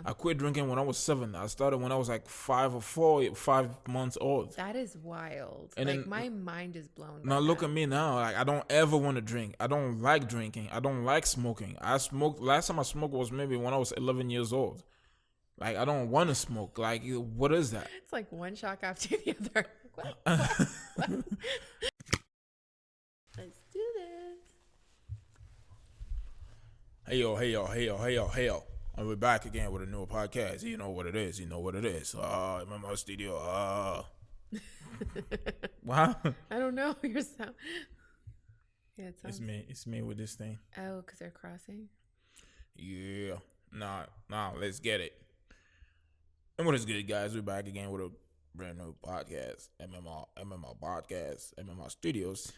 I quit drinking when I was 7. I started when I was like 5 months old. That is wild. And like then my mind is blown. Now look at me now. Like, I don't ever want to drink. I don't like drinking. I don't like smoking. I smoked last time I smoked was maybe when I was 11 years old. Like, I don't want to smoke. Like, what is that? It's like one shock after the other. What? Let's do this. Hey yo. And we're back again with a new podcast. You know what it is. I'm in my studio. Wow. I don't know your sound. Yeah, it sounds. It's me with this thing. Oh, because they're crossing. Yeah. Nah, let's get it. And what is good, guys? We're back again with a brand new podcast. MMR podcast, MMR Studios.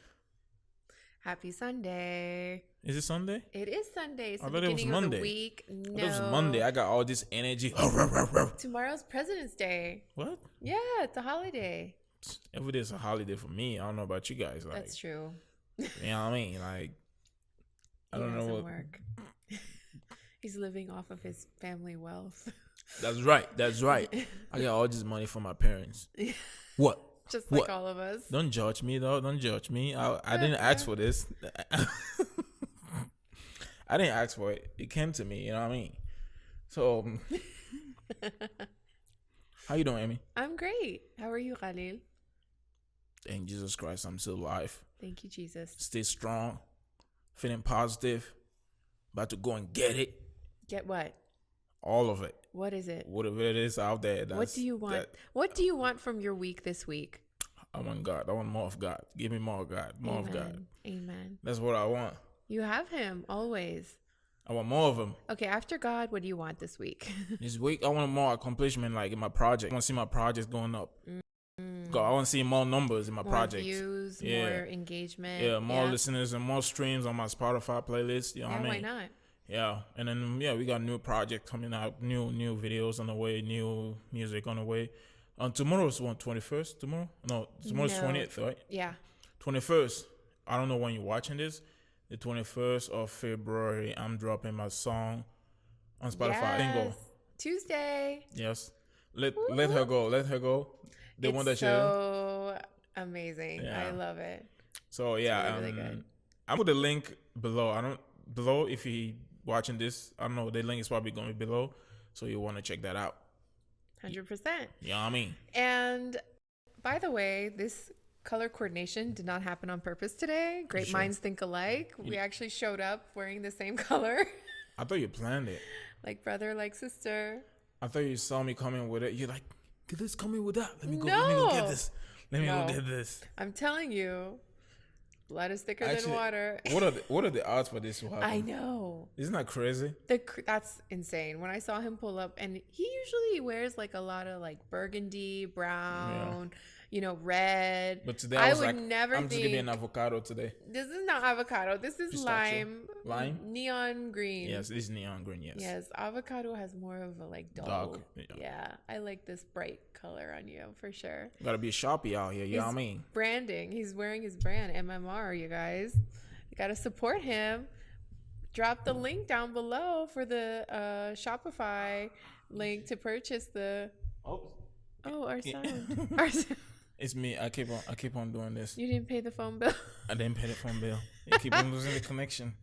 Happy Sunday. Is it Sunday? It is Sunday. It's I the thought it was beginning Monday. of the week. No. I thought it was Monday. I got all this energy. Tomorrow's President's Day. What? Yeah, it's a holiday. Every day is a holiday for me. I don't know about you guys. Like, That's true. You know what I mean? Like, I don't know what. Work. He's living off of his family wealth. That's right. I got all this money from my parents. What? Just like all of us. Don't judge me, though. Don't judge me. I didn't ask for this. I didn't ask for it. It came to me. You know what I mean? So, how you doing, Amy? I'm great. How are you, Khalil? Thank Jesus Christ, I'm still alive. Thank you, Jesus. Stay strong. Feeling positive. About to go and get it. Get what? All of it. What is it? Whatever it is out there. What do you want? What do you want from your week this week? I want God. I want more of God. Give me more of God. More of God. Amen. That's what I want. You have him always. I want more of him. Okay, after God, what do you want this week? This week, I want more accomplishment, like in my project. I want to see my projects going up. God, I want to see more numbers in my projects. More views, more engagement. Yeah, more listeners and more streams on my Spotify playlist. You know what I mean? Why not? Yeah, and then we got new project coming out, new videos on the way, new music on the way. Tomorrow's 21st. Tomorrow's 20th, right? Yeah. 21st. I don't know when you're watching this. The 21st of February, I'm dropping my song on Spotify. Yes. Tuesday. Yes. Let her go. The one that so amazing. Yeah. I love it. So yeah, really good. I put the link below. Below if you watching this, I don't know, the link is probably going to be below, so you want to check that out. 100%. You know what I mean? And by the way, this color coordination did not happen on purpose today. Great minds think alike. We actually showed up wearing the same color. I thought you planned it. Like brother, like sister. I thought you saw me coming with it. You're like, let's come in with that. Let me go get this. Let me go get this. I'm telling you. Blood is thicker than water. What are the odds for this to happen? I know. Isn't that crazy? That's insane. When I saw him pull up, and he usually wears like a lot of like burgundy, brown, red. But today I was would never I'm just giving an avocado today. This is not avocado. This is lime. Lime? Neon green. Yes, this is neon green, yes. Yes, avocado has more of a like dull. Dark. Yeah, I like this bright color on you for sure. Gotta be a Sharpie out here, you know what I mean? Branding. He's wearing his brand, MMR, you guys. You gotta support him. Drop the link down below for the Shopify link to purchase the... Oh, our sound. Our sound. It's me. I keep on doing this. You didn't pay the phone bill. I didn't pay the phone bill. You keep on losing the connection.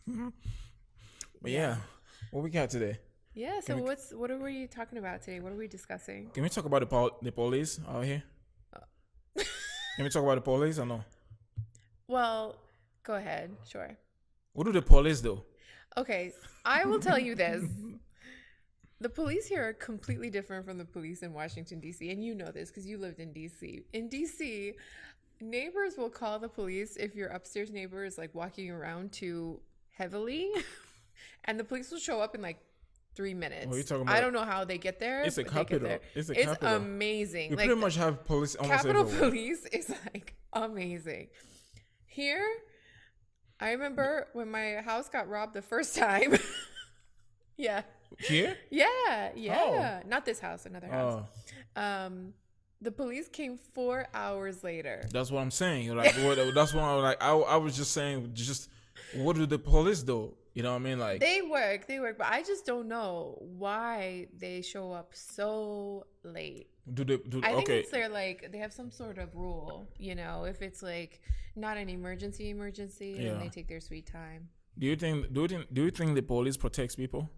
But yeah, what we got today? Yeah. So what are we talking about today? What are we discussing? Can we talk about the police out here? Can we talk about the police or no? Well, go ahead. Sure. What do the police do? Okay, I will tell you this. The police here are completely different from the police in Washington, D.C. And you know this because you lived in D.C. In D.C., neighbors will call the police if your upstairs neighbor is like walking around too heavily. And the police will show up in like 3 minutes. What are you talking about? I don't know how they get there. It's a capital. It's amazing. You pretty much have police almost Capitol everywhere. Police is like amazing. Here, I remember when my house got robbed the first time. Yeah. Here? Yeah. Oh. Not this house, another house. The police came 4 hours later. That's what I'm saying. Like, that's what I was like. I was just saying, what do the police do? You know what I mean? Like, They work, but I just don't know why they show up so late. do I think okay? it's their like they have some sort of rule, if it's like not an emergency, then Yeah. they take their sweet time. Do you think the police protects people?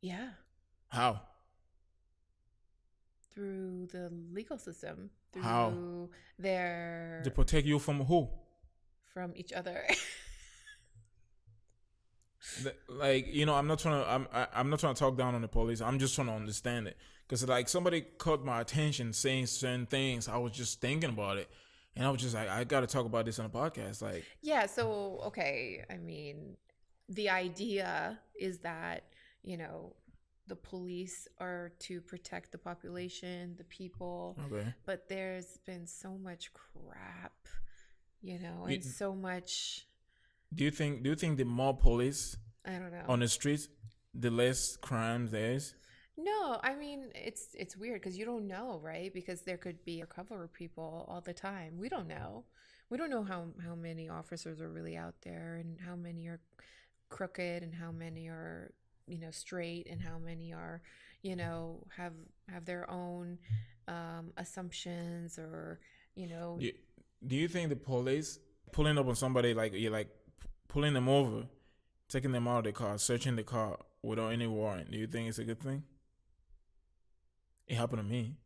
Yeah, How? through the legal system, How? through They their protect you from who? from each other. Like, I'm not trying to I'm not trying to talk down on the police. I'm just trying to understand it, because like somebody caught my attention saying certain things. I was just thinking about it, and I was just like, I got to talk about this on a podcast. Like, Yeah, so okay, I mean, the idea is that, you know, the police are to protect the population, the people, okay, but there's been so much crap, you, and so much, do you think the more police I don't know. on the streets, the less crime there is? No, I mean, it's weird because you don't know, right? Because there could be undercover people all the time. We don't know. We don't know how many officers are really out there and how many are crooked and how many are, straight and how many are, have their own assumptions or, you know, Do you, do you think the police pulling up on somebody, like you're like pulling them over, taking them out of the car, searching the car without any warrant? Do you think it's a good thing? It happened to me.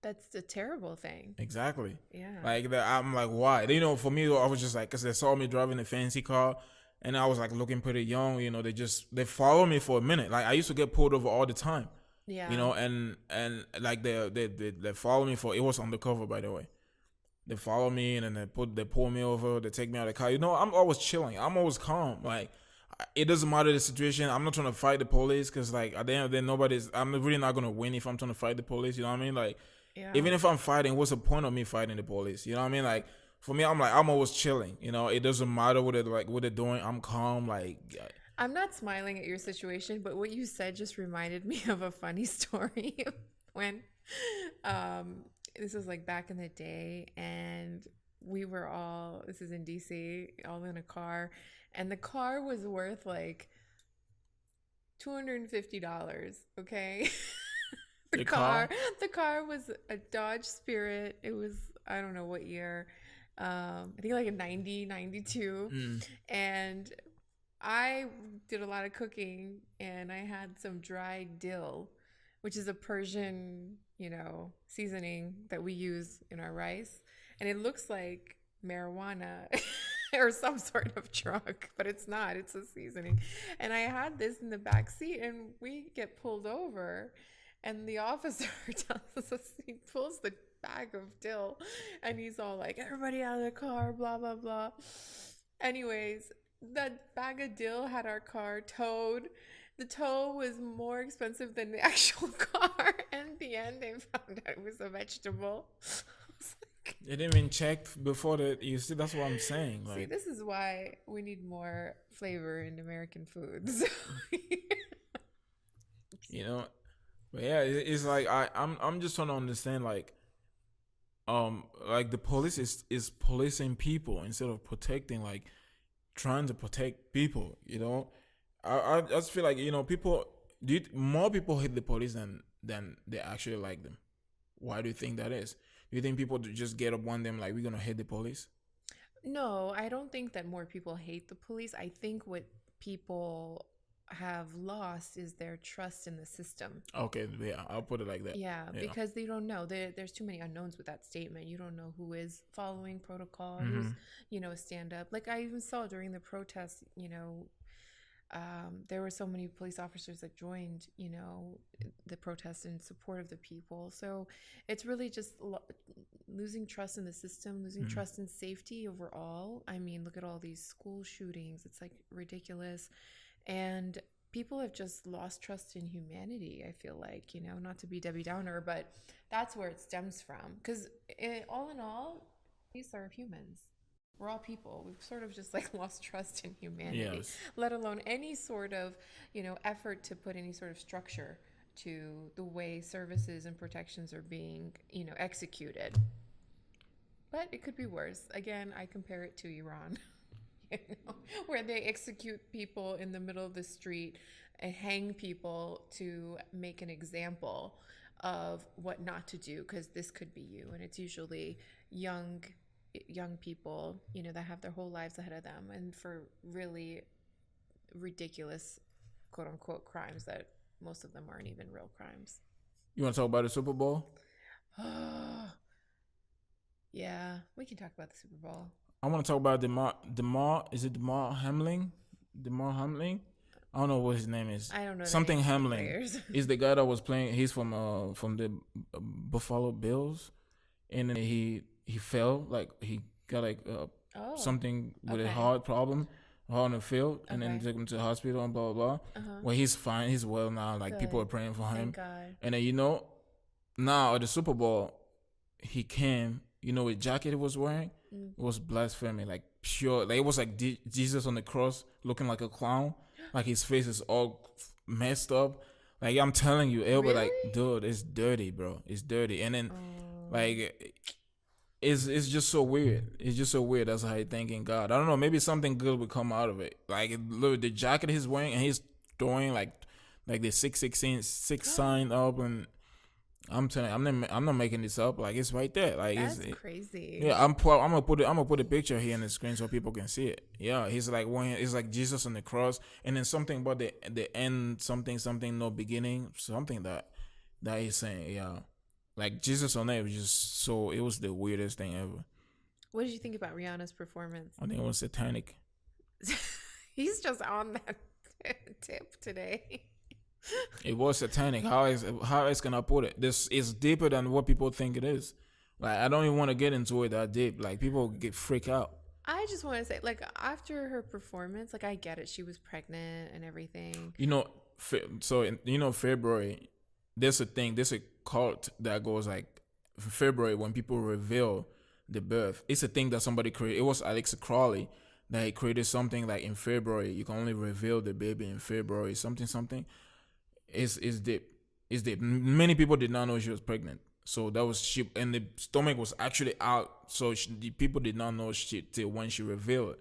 that's a terrible thing. Exactly. Yeah. Like that, I'm like, why? For me, I was just like, cause they saw me driving a fancy car, and I was like looking pretty young. They follow me for a minute. Like I used to get pulled over all the time. Yeah. And like they follow me for, it was undercover, by the way. They follow me, and then they pull me over. They take me out of the car. I'm always chilling. I'm always calm. Like it doesn't matter the situation. I'm not trying to fight the police, because like at the end of the day, I'm really not gonna win if I'm trying to fight the police. You know what I mean? Like Yeah. even if I'm fighting, what's the point of me fighting the police? You know what I mean? Like for me, I'm always chilling. It doesn't matter what they're doing. I'm calm. Like I'm not smiling at your situation, but what you said just reminded me of a funny story when um this was like back in the day and we were all this is in DC, all in a car, and the car was worth like $250, okay? the the car car. the car was a Dodge Spirit. It was I don't know what year. I think like a 90, 92. Mm. And I did a lot of cooking and I had some dried dill, which is a Persian, seasoning that we use in our rice. And it looks like marijuana or some sort of drug, but it's not. It's a seasoning. And I had this in the back seat and we get pulled over and the officer tells us, he pulls the bag of dill and he's all like, everybody out of the car, blah, blah, blah. Anyways, that bag of dill had our car towed. The tow was more expensive than the actual car. And in the end, they found out it was a vegetable. I was like, They didn't even check before that. You see, that's what I'm saying. see, Like, this is why we need more flavor in American foods. you know, but yeah, it's like I'm just trying to understand, like the police is policing people instead of protecting, like trying to protect people. I just feel like people. More people hate the police than they actually like them. Why do you think that is? Do you think people just get up one them like, we're gonna hate the police? No, I don't think that more people hate the police. I think what people have lost is their trust in the system. Okay, yeah, I'll put it like that. Yeah, Yeah. because they don't know. There's too many unknowns with that statement. You don't know who is following protocol, who's, Hmm. stand up. Like I even saw during the protests, there were so many police officers that joined, the protest in support of the people. So it's really just losing trust in the system, losing Hmm. trust in safety overall. I mean, look at all these school shootings. It's like ridiculous. And people have just lost trust in humanity, I feel like, not to be Debbie Downer, but that's where it stems from. Because all in all, these are humans. We're all people. We've sort of just like lost trust in humanity, Yes. let alone any sort of, effort to put any sort of structure to the way services and protections are being, executed. But it could be worse. Again, I compare it to Iran. I know, where they execute people in the middle of the street and hang people to make an example of what not to do, because this could be you. And it's usually young people, that have their whole lives ahead of them, and for really ridiculous quote unquote crimes that most of them aren't even real crimes. You want to talk about the Super Bowl? Yeah, we can talk about the Super Bowl. I want to talk about is it Demar Hamlin? Demar Hamlin? I don't know what his name is. I don't know. Something Hamlin. He's the guy that was playing. He's from the Buffalo Bills, and then he fell, like he got like something with a heart problem on the field, and then took him to the hospital and blah blah blah. Well, he's fine. He's well now. Like people are praying for him. Thank God. And then now at the Super Bowl, he came. What jacket he was wearing? It was blasphemy, like pure. Like it was like Jesus on the cross, looking like a clown. Like his face is all messed up. Like I'm telling you, everybody, Really? like, dude, it's dirty, bro. It's dirty. And then, like, it's just so weird. It's just so weird. That's how you thanking God. I don't know. Maybe something good would come out of it. Like look, the jacket he's wearing, and he's throwing like the 666 sign up, and I'm telling you, I'm not making this up. Like it's right there. Like that's crazy. Yeah, I'm gonna put a picture here on the screen so people can see it. Yeah, he's like it's like Jesus on the cross, and then something about the end, something no beginning, something that he's saying. Yeah, like Jesus on there was just it was the weirdest thing ever. What did you think about Rihanna's performance? I think it was satanic. He's just on that tip today. It was satanic. How else can I put it? This is deeper than what people think it is. Like I don't even want to get into it that deep. Like people get freaked out. I just want to say, like, after her performance, like I get it, she was pregnant and everything. February, there's a cult that goes like February when people reveal the birth. It's a thing that somebody created. It was Alex Crowley that he created something like in February. You can only reveal the baby in February. Something. It's deep. It's deep. Many people did not know she was pregnant. So that was she, and the stomach was actually out. So the people did not know till when she revealed it.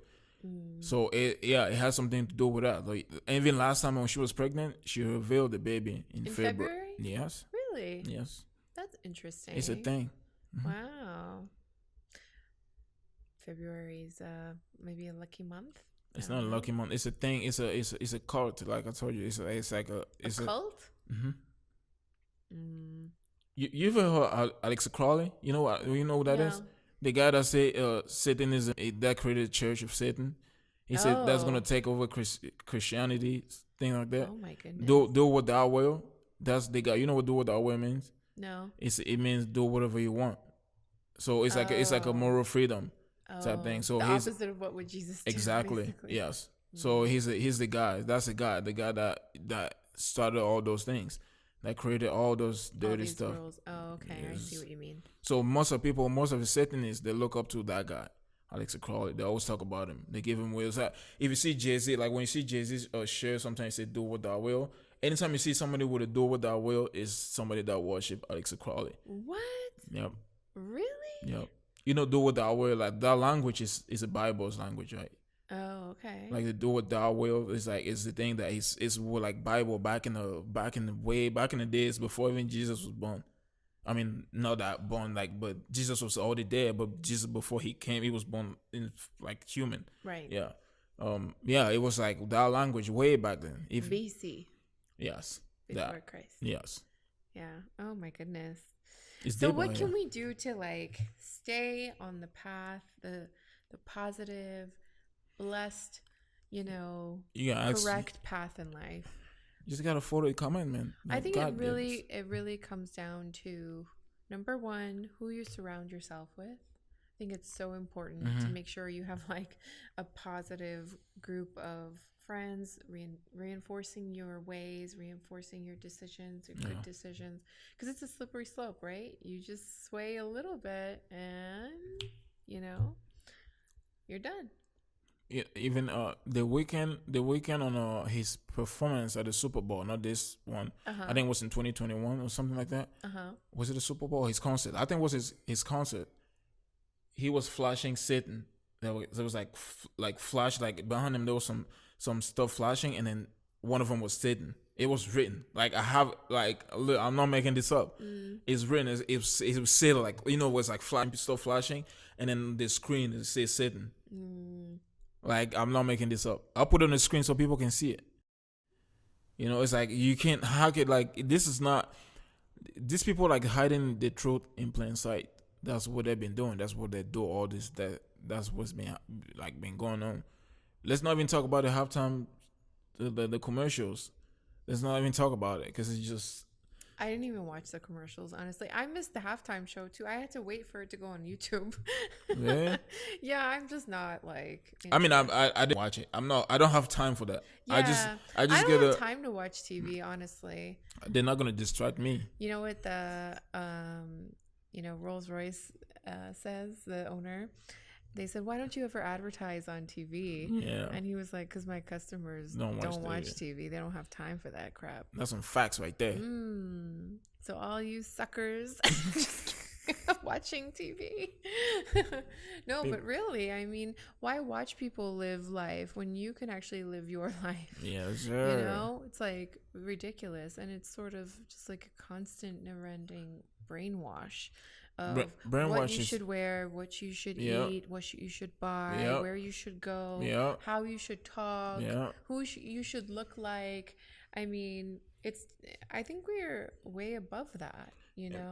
So it has something to do with that. Like even last time when she was pregnant, she revealed the baby in February. Yes. Really? Yes. That's interesting. It's a thing. Mm-hmm. Wow. February is maybe a lucky month. It's not a lucky month. It's a thing. It's a cult. Like I told you, it's like a cult. You ever heard Alex Crowley? You know what? You know who that is? The guy that said Satan is that created the Church of Satan. He said that's gonna take over Christianity, thing like that. Oh my goodness. Do what thou will. That's the guy. You know what do what thou will means? No. It means do whatever you want. So it's like a moral freedom type thing. So the he's opposite of what would Jesus do. Exactly. Basically. Yes. So he's the guy. That's the guy that started all those things, that created all those dirty stuff. Rules. Oh, okay. Yes. I see what you mean. So most of the Satanists, they look up to that guy, Alex Crowley. They always talk about him. They give him wills. If you see Jay-Z, like when you see Jay-Z's shirt, sometimes they say do what thou will. Anytime you see somebody with a do what thou will, is somebody that worship Alex Crowley. What? Yep. Really? Yep. Do what thou will, like that language is a Bible's language, right? Oh, okay. Like the do what thou will is the thing that is like Bible back in the days before even Jesus was born. I mean, not that born but Jesus was already there. But Jesus, before he came, he was born in like human. Right. Yeah. It was like that language way back then. BC. Yes. Before Christ. Yes. Yeah. Oh my goodness. So what can we do to like stay on the path, the positive, blessed, correct path in life? You just gotta follow the commandment. I think it really comes down to, number one, who you surround yourself with. I think it's so important to make sure you have like a positive group of friends, reinforcing your ways, reinforcing your decisions, your good decisions, because it's a slippery slope, right? You just sway a little bit and you're done. Yeah, even the weekend on his performance at the Super Bowl, not this one. I think it was in 2021 or something like that. Was it the Super Bowl? His concert. I think it was his concert. He was flashing Satan There was like flash, like behind them there was some stuff flashing, and then one of them was sitting. It was written. Like I have like look, I'm not making this up. It's written. It was sitting, like it was like stuff flashing, and then the screen it says sitting. Like I'm not making this up. I'll put it on the screen so people can see it. It's like you can't hack it. Like this is not. These people like hiding the truth in plain sight. That's what they've been doing. That's what they do. All this. That's what's been going on. Let's not even talk about the halftime, the commercials. Let's not even talk about it because it's just. I didn't even watch the commercials, honestly. I missed the halftime show too. I had to wait for it to go on YouTube. Yeah. Yeah, I'm just not like. I mean, I didn't watch it. I don't have time for that. Yeah, I just don't get have time to watch TV, honestly. They're not gonna distract me. You know what the Rolls Royce says, the owner. They said, "Why don't you ever advertise on TV?" Yeah. And he was like, "Because my customers don't watch TV. They don't have time for that crap." That's some facts right there. So all you suckers watching TV. No, but really, I mean, why watch people live life when you can actually live your life? Yeah, sure. It's like ridiculous. And it's sort of just like a constant never-ending brainwash of what you should wear, what you should eat, what you should buy, where you should go, how you should talk, who you should look like. I mean, I think we're way above that,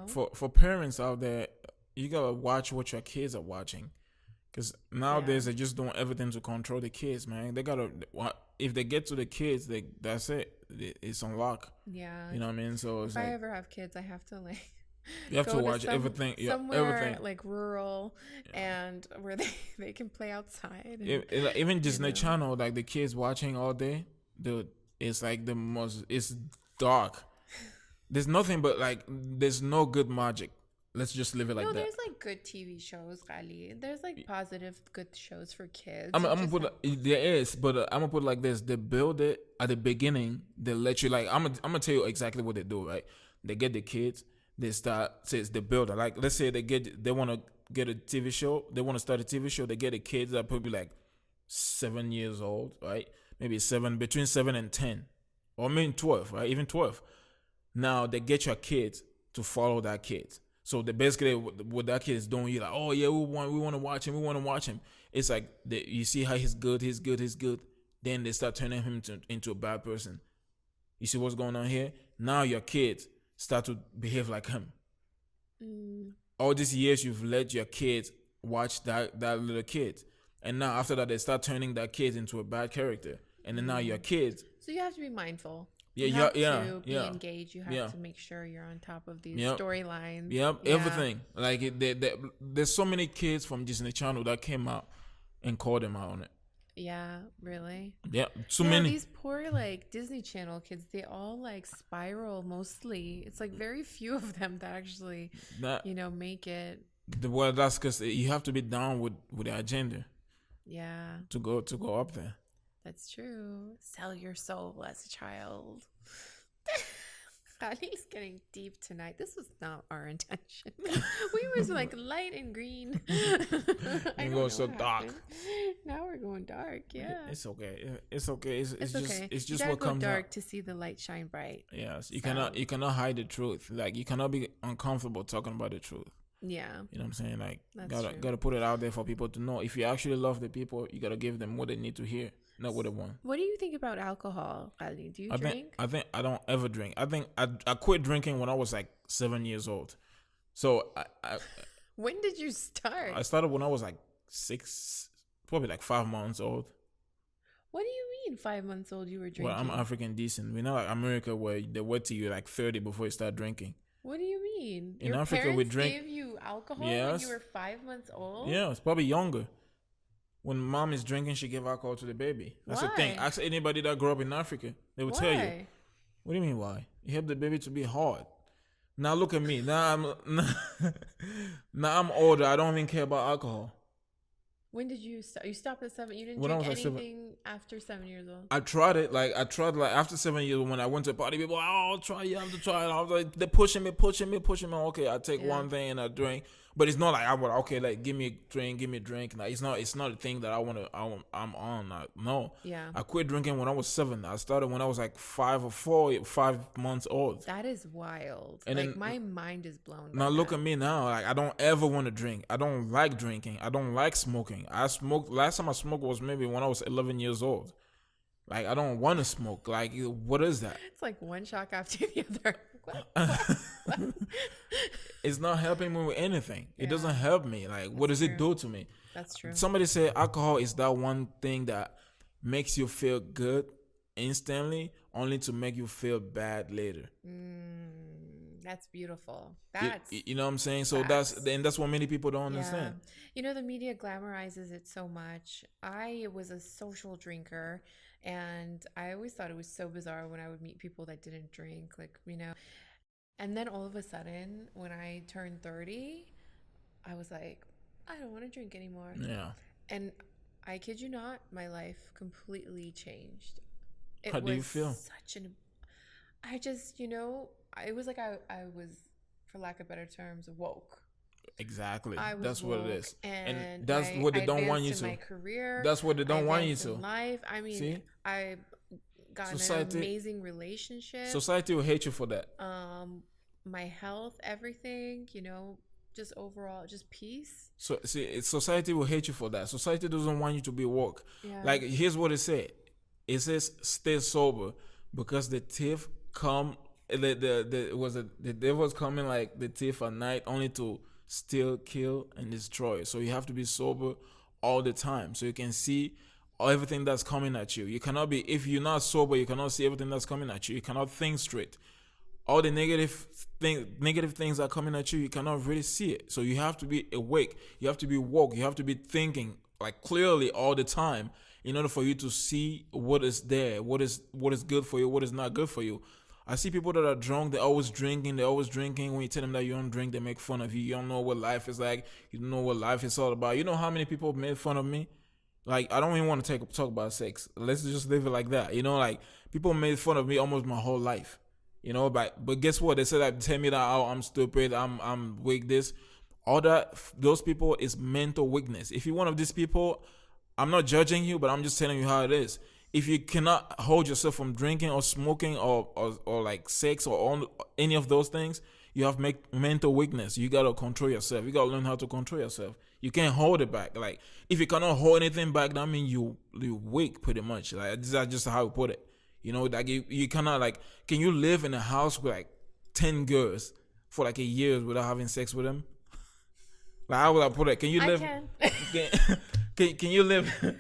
For parents out there, you gotta watch what your kids are watching, because nowadays they're just doing everything to control the kids, man. They gotta, if they get to the kids, that's it. It's on lock. Yeah. You know what I mean? So if I ever have kids, I have to like. You have to watch everything. Somewhere everything. like rural, and where they can play outside. And, even Disney Channel, like the kids watching all day, dude, it's like it's dark. There's nothing but like, there's no good magic. Let's just leave it like that. No, there's like good TV shows, Gali. There's like positive, good shows for kids. I'm gonna put there is, but I'm gonna put it like this: they build it at the beginning. They let you like I'm gonna tell you exactly what they do. Right? They get the kids. They says the builder. Like let's say they want to get a TV show. They want to start a TV show. They get the kids that probably like 7 years old, right? Maybe between 7 and 10, or maybe 12, right? Even 12. Now they get your kids to follow that kid. So basically what that kid is doing, you're like, oh yeah, we want to watch him. It's like you see how he's good. Then they start turning him into a bad person. You see what's going on here? Now your kids start to behave like him. All these years you've let your kids watch that little kid, and now after that they start turning that kid into a bad character, and then now your kids. So you have to be mindful. Yeah, you have to be engaged. You have to make sure you're on top of these storylines. Everything. Like there's so many kids from Disney Channel that came out and called them out on it. Yeah, really? Yeah, too many. These poor like Disney Channel kids, they all like spiral mostly. It's like very few of them that actually make it. Well, that's because you have to be down with the agenda. Yeah. To go up there. That's true. Sell your soul as a child. He's getting deep tonight. This was not our intention. We was like light and green. We're going so dark. Now we're going dark. Yeah. It's okay. It's okay. It's okay. just what comes dark out. To see the light shine bright. Yes. You cannot hide the truth. Like you cannot be uncomfortable talking about the truth. Yeah. You know what I'm saying? Like That's gotta put it out there for people to know. If you actually love the people, you gotta give them what they need to hear. Not what I want. What do you think about alcohol, Ali? Do you drink? I think I don't ever drink. I think I quit drinking when I was like 7 years old. So when did you start? I started when I was like 6, probably like 5 months old. What do you mean 5 months old you were drinking? Well, I'm African descent. We're not like America where they wait till you're like 30 before you start drinking. What do you mean? In Your Africa, parents we drink. Gave you alcohol when you were 5 months old? Yeah, it's probably younger. When mom is drinking, she give alcohol to the baby. That's the thing. Ask anybody that grew up in Africa. They will tell you. What do you mean why? You help the baby to be hard. Now look at me. Now I'm older. I don't even care about alcohol. When did you stop? You stopped at 7. You didn't when drink anything after 7 years old. I tried it. Like after 7 years when I went to a party, people, I'll try. You have to try it. I was like, they're pushing me. Okay, I take one thing and I drink. But it's not like I would, okay, like give me a drink. Like it's not a thing that I'm on. Like, no. Yeah. I quit drinking when I was 7. I started when I was like 5 months old. That is wild. And like then my mind is blown. now by look that. at me now. Like I don't ever want to drink. I don't like drinking. I don't like smoking. I smoked last time I smoked was maybe when I was 11 years old. Like I don't want to smoke. Like what is that? It's like one shock after the other. It's not helping me with anything. It Yeah. doesn't help me. Like what does it do to me? That's true. Somebody said alcohol is that one thing that makes you feel good instantly, only to make you feel bad later. That's beautiful. You, That's you know what I'm saying? So facts. that's what many people don't understand. You know, the media glamorizes it so much. I was a social drinker, and I always thought it was so bizarre when I would meet people that didn't drink, like, you know. And then all of a sudden, when I turned 30, I was like, I don't want to drink anymore. Yeah. And I kid you not, my life completely changed. It How do you was feel? I just, you know, it was like I was, for lack of better terms, woke. Exactly. I was That's what it woke, is. And that's what they don't want you advanced in to. my career. That's what they I don't want you advanced to. in life. I mean, See? I got Society- an amazing relationship. Society will hate you for that. My health, everything, you know, just overall, just peace. So see, society will hate you for that. Society doesn't want you to be woke. Yeah. Like here's what it said. It says stay sober because the thief come. The devil's coming like the thief at night, only to steal, kill, and destroy. So you have to be sober all the time, so you can see everything that's coming at you. You cannot be, if you're not sober, you cannot see everything that's coming at you. You cannot think straight. All the negative things that are coming at you, you cannot really see it. So you have to be awake. You have to be woke. You have to be thinking like clearly all the time in order for you to see what is there, what is good for you, what is not good for you. I see people that are drunk, they're always drinking. When you tell them that you don't drink, they make fun of you. You don't know what life is like. You don't know what life is all about. You know how many people made fun of me? Like, I don't even want to talk about sex. Let's just leave it like that. You know, like, people made fun of me almost my whole life. You know, but guess what? They said that, tell me that, oh, I'm stupid, I'm weak, this. All that, those people is mental weakness. If you're one of these people, I'm not judging you, but I'm just telling you how it is. If you cannot hold yourself from drinking or smoking or like sex or any of those things, you have mental weakness. You got to control yourself. You got to learn how to control yourself. You can't hold it back. Like, if you cannot hold anything back, that means you're weak pretty much. Like, that's just how I put it. You know, like you cannot, like, can you live in a house with like 10 girls for like a year without having sex with them? Like, how would I put it? Can you live? Can you live?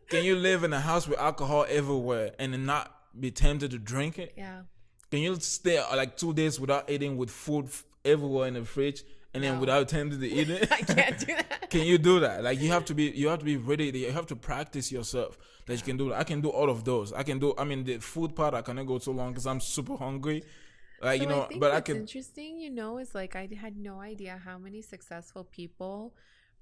Can you live in a house with alcohol everywhere and then not be tempted to drink it? Yeah. Can you stay like 2 days without eating, with food everywhere in the fridge, and then without tempted to eat it? I can't do that. Can you do that? Like, you have to be ready. You have to practice yourself that you can do that. I can do all of those. I mean, the food part I cannot go too long because I'm super hungry. Like, So you know, I think but what's I can. interesting, you know, is like I had no idea how many successful people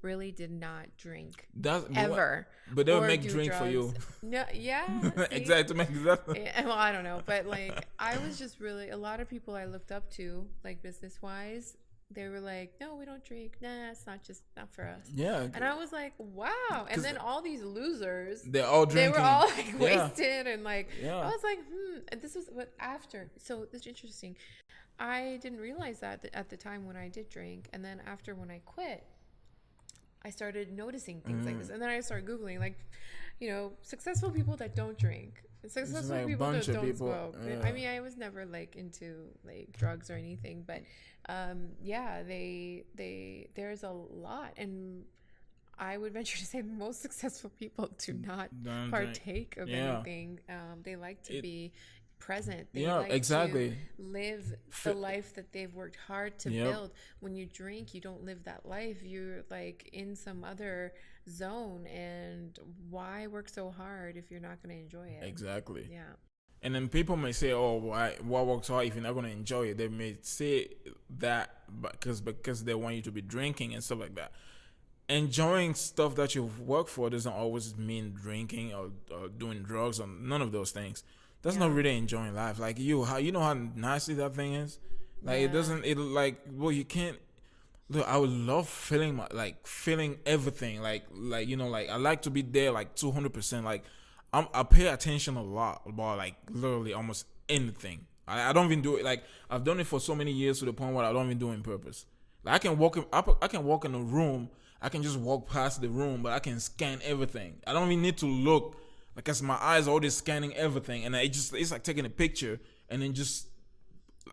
really did not drink ever. But they'll or make do drink for you. No, yeah, see? Exactly. Well, I don't know, but like I was just really, a lot of people I looked up to, like business wise, they were like, no, we don't drink. Nah, it's not for us. Yeah. And I was like, wow. And then all these losers, They're all drinking. they were all like Yeah. wasted and like, Yeah. I was like, And this was what after. So this is interesting. I didn't realize that at the time when I did drink, and then after when I quit, I started noticing things like this, and then I started Googling, like, you know, successful people that don't drink, successful like a people that bunch of don't people, smoke. yeah. I mean, I was never like into like drugs or anything, but yeah, there's a lot, and I would venture to say most successful people do not Don't partake of Yeah. anything. They like to be present. They Yeah, like exactly. to live the life that they've worked hard to Yep. build. When you drink, you don't live that life. You're like in some other zone, and why work so hard if you're not going to enjoy it? Exactly. Yeah. And then people may say, "Oh, why work so hard if you're not going to enjoy it?" They may say that because they want you to be drinking and stuff like that. Enjoying stuff that you've worked for doesn't always mean drinking or doing drugs or none of those things. That's not really enjoying life. Like, you know how nasty that thing is. Like, it doesn't. It like, well, you can't. Look, I would love feeling feeling everything. Like I like to be there like 200%. Like I pay attention a lot about like literally almost anything. I don't even do it like I've done it for so many years to the point where I don't even do it on purpose. Like I can walk in a room. I can just walk past the room, but I can scan everything. I don't even need to look because my eyes are already scanning everything, and it's like taking a picture and then just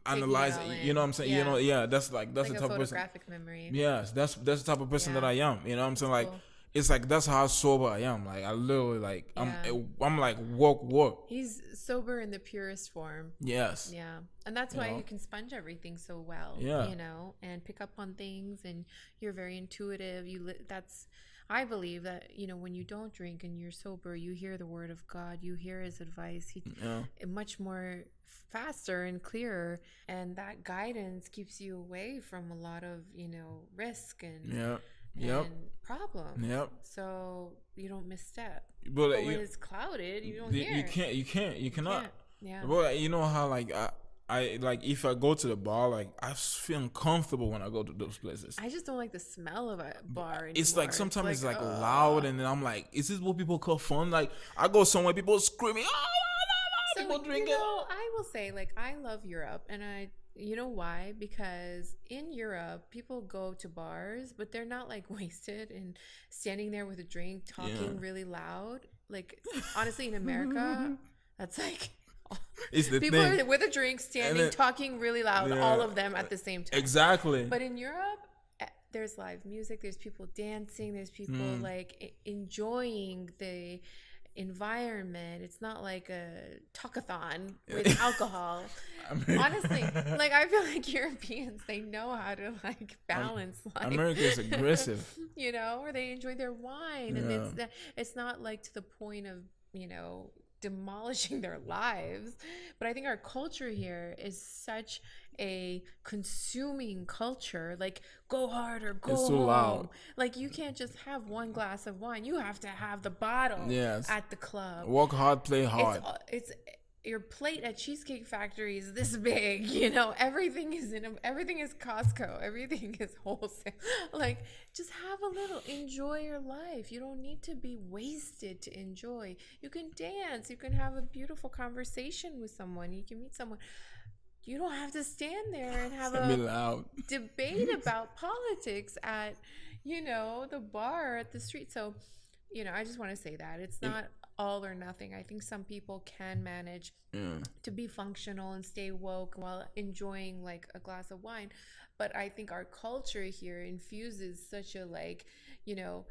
analyze it. You know what I'm saying? You know, yeah, that's like the a type of person. photographic memory. Yes, that's the type of person that I am. You know what I'm saying? Like Cool. it's like that's how sober I am. Like I literally like Yeah. I'm like walk. He's sober in the purest form. Yes. Yeah. And that's why know? you can sponge everything so well, Yeah. you know, and pick up on things, and you're very intuitive. That's I believe that, you know, when you don't drink and you're sober, you hear the word of God, you hear his advice. He Yeah. much more faster and clearer, and that guidance keeps you away from a lot of, you know, risk and Yeah. Yep. and problems. Yep. So you don't misstep. But But when it's clouded, you don't hear. you cannot. Can't. Yeah. But you know how like I like if I go to the bar, like I feel uncomfortable when I go to those places. I just don't like the smell of a bar anymore. It's like sometimes it's like loud, and then I'm like, is this what people call fun? Like I go somewhere, people screaming, So, people drinking. you know, I will say, like, I love Europe, and you know why? Because in Europe, people go to bars, but they're not like wasted and standing there with a drink, talking really loud. Like, honestly, in America, that's like It's the people thing. are with a drink, standing, then- talking really loud, all of them at the same time. Exactly. But in Europe, there's live music, there's people dancing, there's people like enjoying the environment. It's not like a talkathon with alcohol. Honestly, like I feel like Europeans, they know how to like balance life. America is aggressive. You know, or they enjoy their wine, and it's not like to the point of, you know, demolishing their lives. But I think our culture here is such a consuming culture. Like, go hard or go It's so home. loud. Like, you can't just have one glass of wine. You have to have the bottle Yes. at the club. Work hard, play hard. It's your plate at Cheesecake Factory is this big, you know. Everything is everything is Costco. Everything is wholesale. Like, just have a little. Enjoy your life. You don't need to be wasted to enjoy. You can dance. You can have a beautiful conversation with someone. You can meet someone. You don't have to stand there and have Be loud. debate about politics at, you know, the bar at the street. So, you know, I just want to say that it's not all or nothing. I think some people can manage to be functional and stay woke while enjoying like a glass of wine. But I think our culture here infuses such a, like, you know,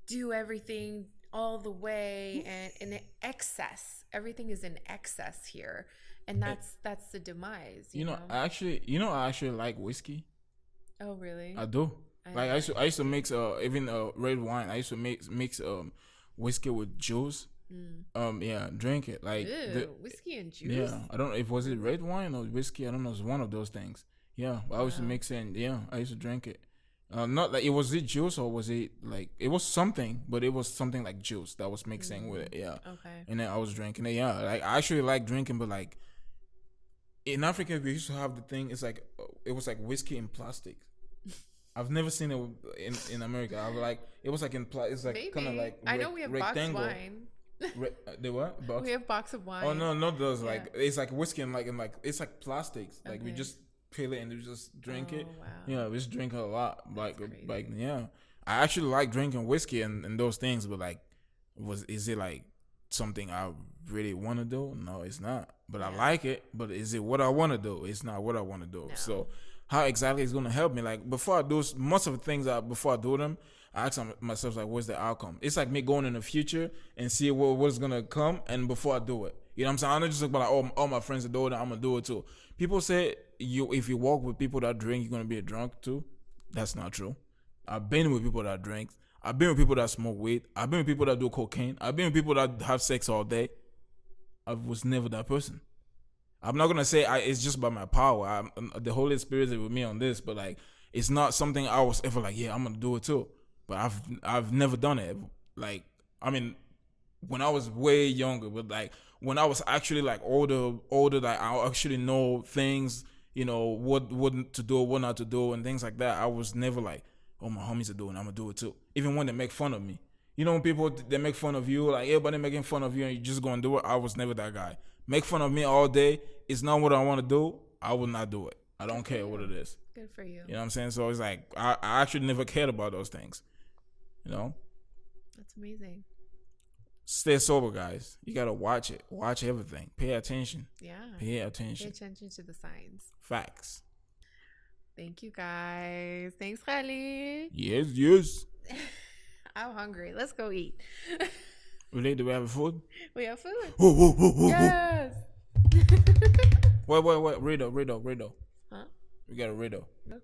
do everything all the way and in excess. Everything is in excess here. And that's the demise. You know? I actually like whiskey. Oh, really? I do. I used to mix even red wine. I used to mix whiskey with juice. Drink it like whiskey and juice. Yeah, I don't know if was it red wine or whiskey. I don't know. It's one of those things. Yeah, I used to mix it. Yeah, I used to drink it. Not like was it juice or was it like it was something, but it was something like juice that was mixing with it. Yeah. Okay. And then I was drinking it. Yeah, like I actually like drinking, but like in Africa we used to have the thing. It's like it was like whiskey in plastic. I've never seen it in America. I was like it was like in it's like kind of like I know we have rectangle. box wine. They what? Box? We have box of wine. Oh no, not those. Like it's like whiskey and like it's like plastics. Like we just peel it and we just drink it. Wow. Yeah, we just drink a lot. Like yeah, I actually like drinking whiskey and those things, but like, is it like something I really want to do? No, it's not. But I like it. But is it what I want to do? It's not what I want to do. No. So how exactly is going to help me? Like before I do most of the things before I do them, I ask myself like, what's the outcome? It's like me going in the future and see what's gonna come, and before I do it, you know what I'm saying? I'm not just like, all my friends are doing it, I'm gonna do it too. People say if you walk with people that drink, you're gonna be a drunk too. That's not true. I've been with people that drink. I've been with people that smoke weed. I've been with people that do cocaine. I've been with people that have sex all day. I was never that person. I'm not gonna say it's just by my power. The Holy Spirit is with me on this, but like it's not something I was ever like, yeah, I'm gonna do it too. But I've never done it. Like, I mean, when I was way younger, but like when I was actually like older, like I actually know things what to do, what not to do, and things like that. I was never like, oh, my homies are doing it, I'm gonna do it too. Even when they make fun of me. When people they make fun of you, like everybody making fun of you, and you just gonna do it. I was never that guy. Make fun of me all day. It's not what I want to do. I will not do it. I don't care what it is. Good for you. You know what I'm saying? So it's like I actually never cared about those things. That's amazing. Stay sober, guys. You gotta watch it. Watch everything. Pay attention. Yeah. Pay attention. Pay attention to the signs. Facts. Thank you, guys. Thanks, Khalid. Yes. I'm hungry. Let's go eat. Really? Do we have food? We have food. Whoa. Yes. Wait. Riddle. Huh? We got a riddle. No.